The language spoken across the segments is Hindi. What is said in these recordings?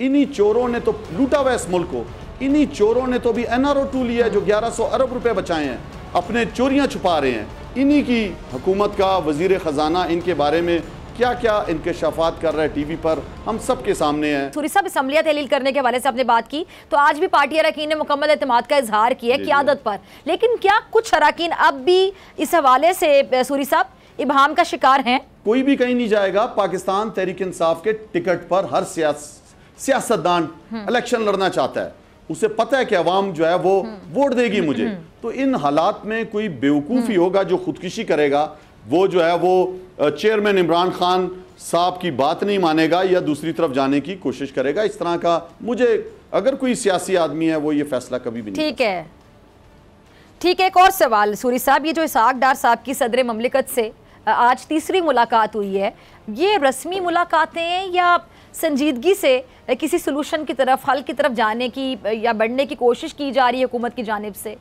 इन्हीं चोरों ने तो लूटा हुआ इस मुल्क को। इन्हीं चोरों ने तो भी NRO2 लिया है जो 1100 अरब रुपए बचाए हैं, अपने चोरियां छुपा रहे हैं। इन्हीं की हुकूमत का वजीर खजाना इनके बारे में क्या क्या इंकशाफात कर रहा है टीवी पर, हम सब के सामने है। सूरी साहब, असम्बलियां तहलील करने के हवाले से आपने बात की, तो आज भी पार्टी अरकान ने मुकम्मल एतमाद का इजहार किया क़यादत पर, लेकिन क्या कुछ अरकान अब भी इस हवाले से सूरी साहब इबहाम का शिकार हैं? कोई भी कहीं नहीं जाएगा। पाकिस्तान तहरीक इंसाफ के टिकट पर हर सियासतदान इलेक्शन लड़ना चाहता है, उसे पता है कि अवाम जो है वो वोट देगी मुझे। तो इन हालात में कोई बेवकूफ़ी होगा जो खुदकुशी करेगा, वो जो है वो चेयरमैन इमरान खान साहब की बात नहीं मानेगा या दूसरी तरफ जाने की कोशिश करेगा। इस तरह का मुझे, अगर कोई सियासी आदमी है वो ये फैसला कभी भी नहीं। ठीक है, ठीक है। एक और सवाल सूरी साहब, ये जो इसहाक डार साहब की सदर ममलिकत से आज तीसरी मुलाकात हुई है, ये रस्मी मुलाकातें हैं या संजीदगी से किसी सोल्यूशन की तरफ, हल की तरफ जाने की या बढ़ने की कोशिश की जा रही है हुकूमत की जानिब से?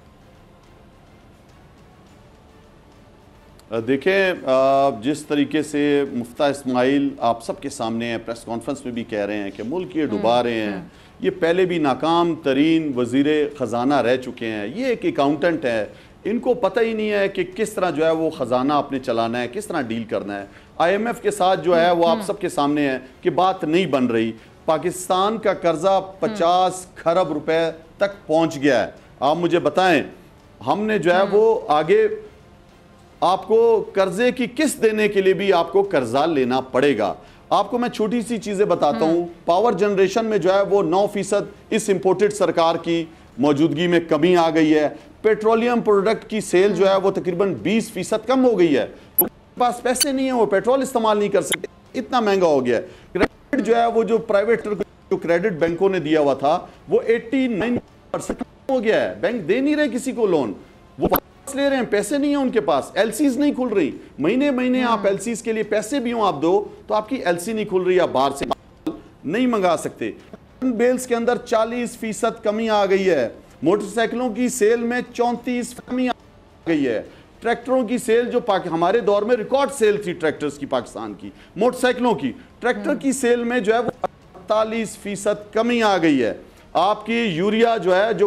देखें, जिस तरीके से मुफ्ता इस्माइल आप सबके सामने हैं, प्रेस कॉन्फ्रेंस में भी कह रहे हैं कि मुल्क ये डुबा रहे हैं, ये पहले भी नाकाम तरीन वज़ीर ख़जाना रह चुके हैं, ये एक अकाउंटेंट है, इनको पता ही नहीं है कि किस तरह जो है वो ख़जाना आपने चलाना है, किस तरह डील करना है। IMF के साथ जो है वो आप सबके सामने है कि बात नहीं बन रही। पाकिस्तान का कर्जा 50 खरब रुपए तक पहुंच गया है। आप मुझे बताएं, हमने जो है वो आगे आपको कर्जे की किस्त देने के लिए भी आपको कर्जा लेना पड़ेगा। आपको मैं छोटी सी चीजें बताता हूं। पावर जनरेशन में जो है वो 9% इस इंपोर्टेड सरकार की मौजूदगी में कमी आ गई है। पेट्रोलियम प्रोडक्ट की सेल जो है वो तकरीबन 20% कम हो गई है। उनके पास पैसे नहीं है, वो पेट्रोल इस्तेमाल नहीं कर सकते, इतना महंगा हो गया है। क्रेडिट जो है वो जो प्राइवेट जो क्रेडिट बैंकों ने दिया हुआ था वो 89% हो गया है। बैंक दे नहीं रहे किसी को लोन, वो ले रहे हैं, पैसे नहीं है उनके पास, एलसीज नहीं खुल रही। महीने महीने आप एलसीज के लिए पैसे भी हो आप दो तो आपकी एलसी नहीं खुल रही, आप बाहर से नहीं मंगा सकते। बेल्स के अंदर 40% कमी आ गई है। मोटरसाइकिलों की सेल में 34% कमी आ गई है। ट्रैक्टरों की सेल जो हमारे दौर में रिकॉर्ड सेल थी ट्रैक्टर्स की, पाकिस्तान की मोटरसाइकिलों की, ट्रैक्टर की सेल में जो है वो 48% कमी आ गई है। आपकी यूरिया जो है, जो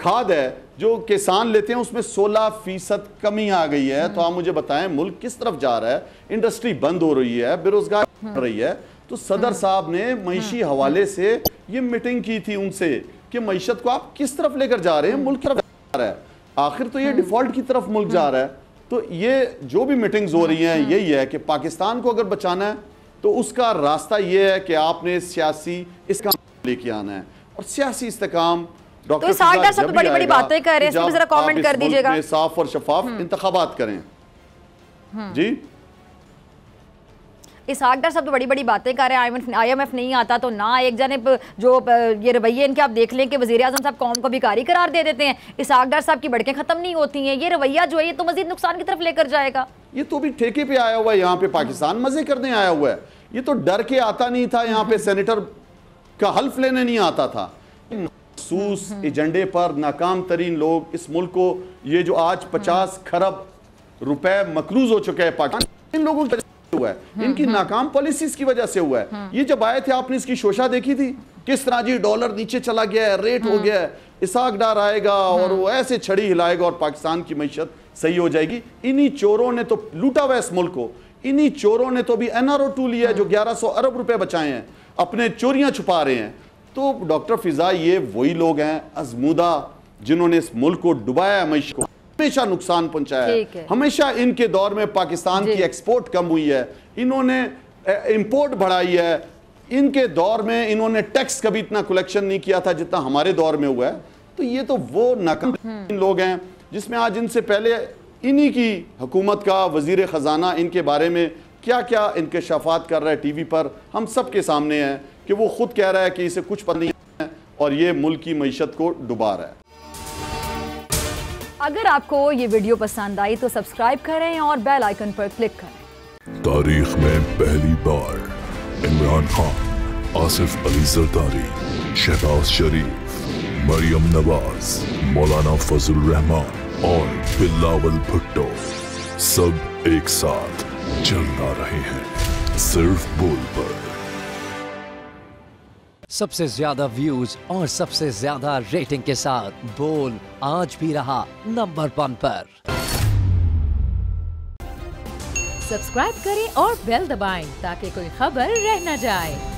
खाद है जो किसान लेते हैं, उसमें 16% कमी आ गई है। तो आप मुझे बताएं मुल्क किस तरफ जा रहा है? इंडस्ट्री बंद हो रही है, बेरोजगारी बढ़ रही है। तो सदर साहब ने मईशी हवाले से ये मीटिंग की थी उनसे कि मईशत को आप किस तरफ लेकर जा रहे हैं, मुल्क तरफ जा रहा है, आखिर तो ये डिफॉल्ट की तरफ मुल्क जा रहा है। तो ये जो भी मीटिंग्स हो रही हैं यही है कि पाकिस्तान को अगर बचाना है तो उसका रास्ता ये है कि आपने सियासी इसका लेके आना है। और सियासी इस्तेकाम तो इसहाक डार साहब बड़ी बड़ी बातें कर रहे हैं, इसमें जरा कमेंट कर दीजिएगा। साफ और शफाफ इंतखाबात करें। जी, इसहाक डार साहब तो बड़ी बड़ी बातें कर रहे हैं, IMF नहीं आता तो ना, एक जानिब जो ये रवैये इनके आप देख लें कि वज़ीर आज़म साहब कौम को भिखारी करार दे देते हैं, इसहाक डार साहब की भड़कें खत्म नहीं होती हैं। ये रवैया जो है ये तो मजीद नुकसान की तरफ लेकर जाएगा। ये तो भी ठेके पे आया हुआ है, यहाँ पे पाकिस्तान मजे करने आया हुआ है। ये तो डर के आता नहीं था, यहाँ पे सेनेटर का हल्फ लेने नहीं आता था। सूस एजेंडे पर नाकाम तरीन लोग इस मुल्क को, ये जो आज 50 खरब रुपए मकरूज हो चुके हैं पाकिस्तान, इन लोगों की वजह से हुआ है, इनकी नाकाम पॉलिसीज की वजह से हुआ है। ये जब आए थे आपने इसकी शोशा देखी थी किस तरह जी डॉलर नीचे चला गया है, रेट हो गया है, इसहाक डार आएगा और वो ऐसे छड़ी हिलाएगा और पाकिस्तान की मईशत सही हो जाएगी। इन्हीं चोरों ने तो लूटा हुआ इस मुल्क को। इन्हीं चोरों ने तो भी NRO2 लिया है जो 1100 अरब रुपए बचाए हैं, अपने चोरियां छुपा रहे हैं। तो डॉक्टर फिजा, ये वही लोग हैं अजमूदा जिन्होंने इस मुल्क को डुबाया, मईशत को हमेशा नुकसान पहुंचाया है। हमेशा इनके दौर में पाकिस्तान की एक्सपोर्ट कम हुई है, इन्होंने इंपोर्ट बढ़ाई है। इनके दौर में इन्होंने टैक्स कभी इतना कलेक्शन नहीं किया था जितना हमारे दौर में हुआ है। तो ये तो वो नाकाम लोग हैं जिसमें आज इनसे पहले इन्हीं की हुकूमत का वजीर खजाना इनके बारे में क्या क्या इंकशाफात कर रहा है टीवी पर, हम सब के सामने है कि वो खुद कह रहा है कि इसे कुछ पता नहीं है और ये मुल्क की मईशत को डुबा रहा है। अगर आपको ये वीडियो पसंद आई तो सब्सक्राइब करें और बेल आइकन पर क्लिक करें। तारीख में पहली बार इमरान खान, आसिफ अली जरदारी, शहबाज शरीफ, मरियम नवाज, मौलाना फजल रहमान और बिलावल भुट्टो सब एक साथ चल रहे हैं सिर्फ बोल पर। सबसे ज्यादा व्यूज और सबसे ज्यादा रेटिंग के साथ बोल आज भी रहा नंबर 1 पर। सब्सक्राइब करें और बेल दबाएं ताकि कोई खबर रह न जाए।